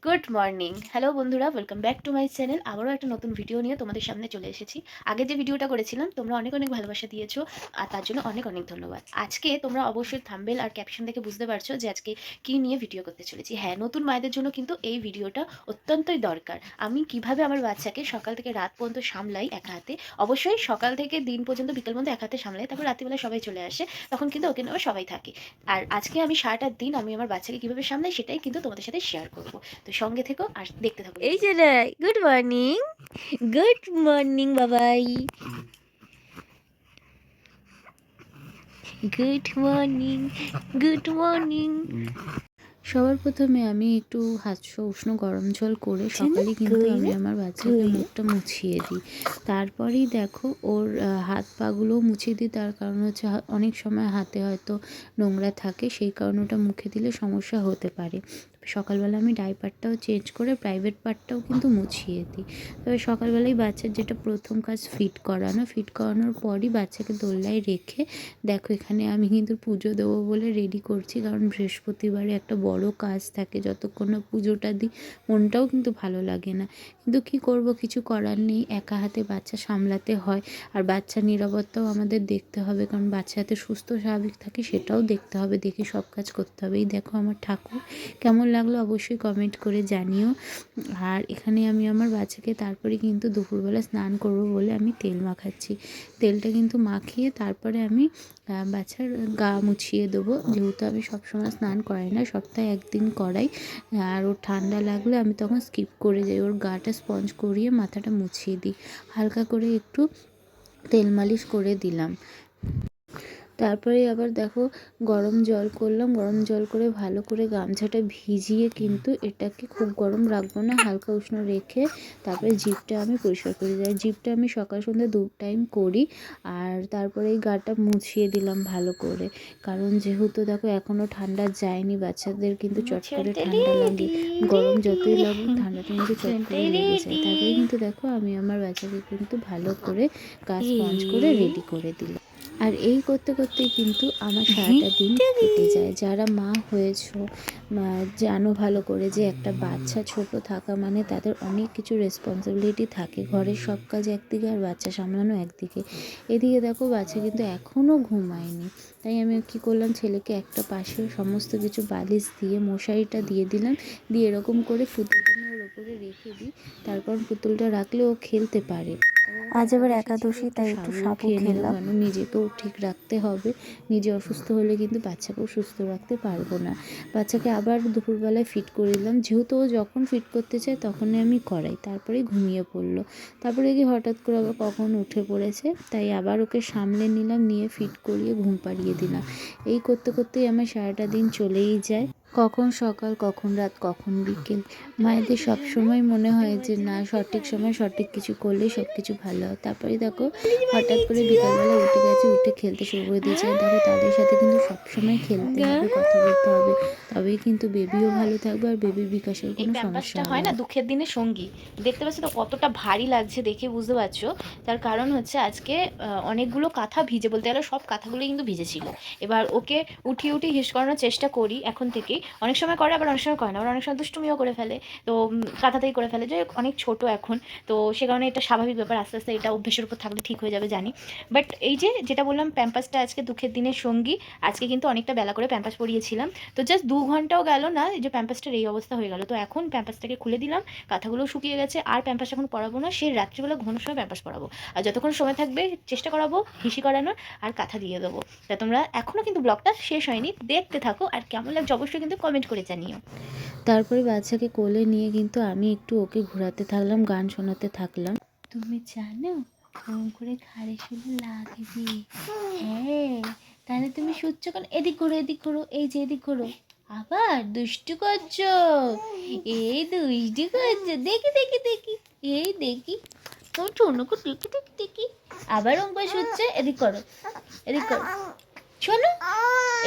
Good morning, hello বন্ধুরা, welcome back to my channel. আবারও একটা নতুন ভিডিও নিয়ে তোমাদের সামনে চলে এসেছি। আগে যে ভিডিওটা করেছিলাম তোমরা অনেক অনেক ভালোবাসা দিয়েছো, আর তার জন্য অনেক অনেক ধন্যবাদ। আজকে তোমরা অবশ্যই থাম্বনেল আর ক্যাপশন দেখে বুঝতে পারছো যে আজকে কী নিয়ে ভিডিও করতে চলেছি। হ্যাঁ, নতুন মায়েদের জন্য কিন্তু এই ভিডিওটা অত্যন্তই দরকার। আমি কিভাবে আমার বাচ্চাকে সকাল থেকে রাত পর্যন্ত সামলাই একা হাতে, অবশ্যই সকাল থেকে দিন পর্যন্ত বিকেল পর্যন্ত একা হাতে সামলাই, তারপর রাত্রিবেলা সবাই চলে আসে, তখন কিন্তু ওকে নেওয়া সবাই থাকে। আর আজকে আমি সারাটা দিন আমি আমার বাচ্চাকে কীভাবে সামলাই সেটাই কিন্তু তোমাদের সাথে শেয়ার করবো। তো সঙ্গে থেকো আর দেখতে থাকো। এই যে গুড মর্নিং, গুড মর্নিং বাবাই, গুড মর্নিং, গুড মর্নিং। সবার প্রথমে আমি একটু উষ্ণ গরম জল করে সকালে কিন্তু আমি আমার বাচ্চাকে মুখটা মুছিয়ে দিই। তারপরেই দেখো ওর হাত পাগুলো মুছিয়ে দিই। তার কারণ হচ্ছে অনেক সময় হাতে হয়তো নোংরা থাকে, সেই কারণে ওটা মুখে দিলে সমস্যা হতে পারে। সকালবেলা আমি ডাইপারটাও চেঞ্জ করে প্রাইভেট পার্টটাও কিন্তু মুছিয়ে দিই। তবে সকালবেলায় বাচ্চার যেটা প্রথম কাজ ফিট করানোর পরই বাচ্চাকে দোলনায় রেখে দেখো এখানে আমি কিন্তু পুজো দেবো বলে রেডি করছি, কারণ বৃহস্পতিবারে একটা বড় কাজ থাকে, যতক্ষণ না পুজোটা দিই মনটাও কিন্তু ভালো লাগে না। কিন্তু কি করব, কিছু করার নেই, একা হাতে বাচ্চা সামলাতে হয়। আর বাচ্চার নিরাপত্তাও আমাদের দেখতে হবে, কারণ বাচ্চা যাতে সুস্থ স্বাভাবিক থাকে সেটাও দেখতে হবে, দেখে সব কাজ করতে হবে। এই দেখো আমার ঠাকুর, কেমন লাগলো অবশ্যই কমেন্ট করে জানিও। আর এখানে আমি আমার বাচ্চাকে তারপরে কিন্তু দুপুরবেলা স্নান করব বলে আমি তেল মাখাচ্ছি। তেলটা কিন্তু মাখিয়ে তারপরে আমি বাচ্চার গা মুছিয়ে দেবো, যেহেতু আমি সবসময় স্নান করাই না, সপ্তাহে একদিন করাই। আর ওর ঠান্ডা লাগলে আমি তখন স্কিপ করে যাই, ওর গাটা স্পঞ্জ করিয়ে মাথাটা মুছিয়ে দিই, হালকা করে একটু তেল মালিশ করে দিলাম। তারপরে আবার দেখো গরম জল করলাম, গরম জল করে ভালো করে গামছাটা ভিজিয়ে কিন্তু এটাকে খুব গরম রাখবো না, হালকা উষ্ণ রেখে তারপরে জিভটা আমি পরিষ্কার করে দিই। জিভটা আমি সকাল সন্ধ্যা 2 টাইম করি। আর তারপরে এই গাটা মুছিয়ে দিলাম ভালো করে, কারণ যেহেতু দেখো এখনও ঠান্ডা যায়নি, বাচ্চাদের কিন্তু চট করে ঠান্ডা লাগে, গরম যতই লাগুক ঠান্ডাটা কিন্তু চট করে লেগে যায়। তারপরে কিন্তু দেখো আমি আমার বাচ্চাকে কিন্তু ভালো করে গা স্পঞ্জ করে রেডি করে দিলাম। আর এই করতে করতেই কিন্তু আমার সারাটা দিন কেটে যায়। যারা মা হয়েছো জানো ভালো করে যে একটা বাচ্চা ছোট থাকা মানে তাদের অনেক কিছু রেসপন্সিবিলিটি থাকে, ঘরের সব কাজ একদিকে আর বাচ্চা সামলানো একদিকে। এদিকে দেখো বাচ্চা কিন্তু এখনও ঘুমায়নি, তাই আমি কী করলাম, ছেলেকে একটা পাশে সমস্ত কিছু বালিশ দিয়ে মশারিটা দিয়ে দিলাম, দিয়ে এরকম করে পুতুলটা আমি ওর ওপরে রেখে দিই। তারপর পুতুলটা রাখলে ও খেলতে পারে। আজ আবার একাদশী, তাই একটু সাবু খেলাম। কারণ নিজেকেও ঠিক রাখতে হবে, নিজে অসুস্থ হলে কিন্তু বাচ্চাকেও সুস্থ রাখতে পারবো না। বাচ্চাকে আবার দুপুরবেলায় ফিট করে দিলাম, যেহেতু ও যখন ফিট করতে চায় তখনই আমি করাই, তারপরেই ঘুমিয়ে পড়লো। তারপরে কি হঠাৎ করে আবার কখন উঠে পড়েছে, তাই আবার ওকে সামলে নিলাম, নিয়ে ফিট করিয়ে ঘুম পাড়িয়ে দিলাম। এই করতে করতেই আমার সারাটা দিন চলেই যায়, কখন সকাল কখন রাত কখন বিকেল। মায়েদের সবসময় মনে হয় যে না, সঠিক সময় সঠিক কিছু করলেই সব কিছু ভালো হয়। তারপরে দেখো হঠাৎ করে বিকালবেলা উঠে গেছে, উঠে খেলতে শুরু করে দিয়েছে। দেখো তাদের সাথে কিন্তু সবসময় খেলতে হবে, কথা বলতে হবে, তবেই কিন্তু বেবিও ভালো থাকবে আর বেবির বিকাশের কোনো সমস্যা হবে হয় না না। দুঃখের দিনে সঙ্গী, দেখতে পাচ্ছ তো কতটা ভারী লাগছে, দেখে বুঝতে পারছো। তার কারণ হচ্ছে আজকে অনেকগুলো কাঁথা ভিজে, বলতে গেলে সব কাঁথাগুলো কিন্তু ভিজেছিল। এবার ওকে উঠিয়ে হিস করানোর চেষ্টা করি এখন থেকেই, অনেক সময় করে আবার অনেক সময় করে না, আবার অনেক সময় দুষ্টুমিও করে ফেলে, তো কাঁথাতেই করে ফেলে, যে অনেক ছোট এখন, তো সে কারণে এটা স্বাভাবিক ব্যাপার, আস্তে আস্তে এটা অভ্যেসের উপর থাকলে ঠিক হয়ে যাবে জানি। বাট এই যে যেটা বললাম, প্যাম্পাসটা আজকে দুঃখের দিনের সঙ্গী। আজকে কিন্তু অনেকটা বেলা করে প্যাম্পাস পরিয়েছিলাম, তো জাস্ট 2 ঘন্টাও গেল না এই যে প্যাম্পাসটার এই অবস্থা হয়ে গেল। তো এখন প্যাম্পাসটাকে খুলে দিলাম, কাঁথাগুলো শুকিয়ে গেছে, আর প্যাম্পাস এখন পরাবো না, সে রাত্রিবেলা ঘুমানোর সময় প্যাম্পাস পরাবো, আর যতক্ষণ সময় থাকবে চেষ্টা করাবো হিসি করানোর, আর কাঁথা দিয়ে দেবো। তা তোমরা এখনও কিন্তু ব্লগটা শেষ হয়নি, দেখতে থাকো, আর কেমন লাগছে অবশ্যই কিন্তু কমেন্ট করে জানিও। তারপরে বাচ্চাকে কোলে নিয়ে কিন্তু আমি একটু ওকে ঘোরাতে থাকলাম, গান শোনাতে থাকলাম। তুমি জানো ওরকম করে ঘাড়ে শুলে লাগবে, হ্যাঁ, তাহলে তুমি সহ্য করো, এদিক করো এদিক করো, এই যে এদিক করো, আবার দুষ্টু করছো, এই দুষ্টু করছো, দেখি দেখি দেখি, এই দেখি তোমার ছোনকু, দেখি দেখি দেখি, আবার অঙ্ক শুচ্ছে, এদিক করো এদিক করো, শোনো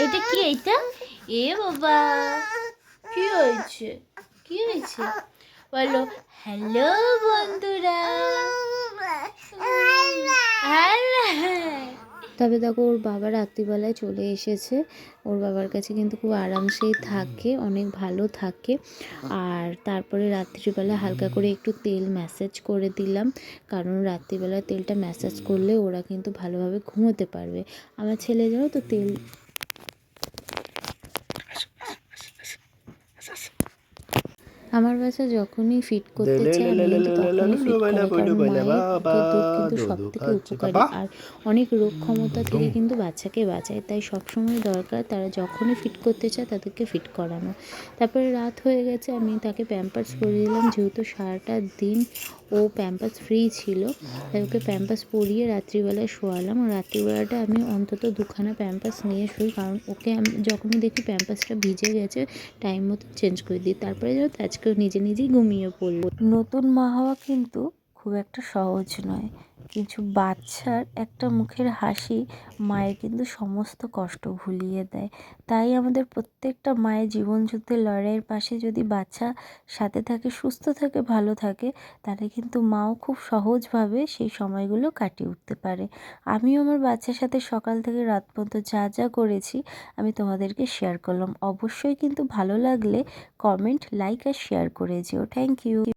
এটা কি, এইটা এ বাবা, কি হয়েছে, কি হয়েছে বলো। হ্যালো বন্ধুরা, হ্যালো, তবে দেখো ওর বাবা রাত্রিবেলায় চলে এসেছে, ওর বাবার কাছে কিন্তু খুব আরামসেই থাকে, অনেক ভালো থাকে। আর তারপরে রাত্রিবেলা হালকা করে একটু তেল ম্যাসাজ করে দিলাম, কারণ রাত্রিবেলা তেলটা ম্যাসাজ করলে ওরা কিন্তু ভালোভাবে ঘুমোতে পারবে। আমার ছেলে জানো তো তেল আমার বাচ্চা যখনই ফিট করতে চায় আমি কিন্তু তখনই ফিট করাই, কারণ মায়ের বুকের দুধ কিন্তু সব থেকে উপকারী আর অনেক রোগ ক্ষমতা থেকে কিন্তু বাচ্চাকে বাঁচায়। তাই সবসময় দরকার তারা যখনই ফিট করতে চায় তাদেরকে ফিট করানো। তারপরে রাত হয়ে গেছে, আমি তাকে প্যাম্পার্স পরিয়ে দিলাম, যেহেতু সারাটা দিন ও প্যাম্পার্স ফ্রি ছিল, তাই ওকে প্যাম্পার্স পরিয়ে রাত্রিবেলায় শোয়ালাম। আর রাত্রিবেলাটা আমি অন্তত দুখানা প্যাম্পার্স নিয়ে শুই, কারণ ওকে আমি যখনই দেখি প্যাম্পার্সটা ভিজে গেছে টাইম মতো চেঞ্জ করে দিই। তারপরে যেন আজকেও নিজে নিজেই ঘুমিয়ে পড়ল। নতুন মা হওয়া কিন্তু খুব একটা সহজ নয়, কিছু বাচ্চার একটা মুখের হাসি মায়ের কিন্তু সমস্ত কষ্ট ভুলিয়ে দেয়। তাই আমাদের প্রত্যেকটা মায়ের জীবনযুদ্ধের লড়াইয়ের পাশে যদি বাচ্চা সাথে থাকে, সুস্থ থাকে, ভালো থাকে, তাহলে কিন্তু মাও খুব সহজভাবে সেই সময়গুলো কাটিয়ে উঠতে পারে। আমিও আমার বাচ্চার সাথে সকাল থেকে রাত পর্যন্ত যা যা করেছি আমি তোমাদেরকে শেয়ার করলাম। অবশ্যই কিন্তু ভালো লাগলে কমেন্ট, লাইক আর শেয়ার করে যেও। Thank you.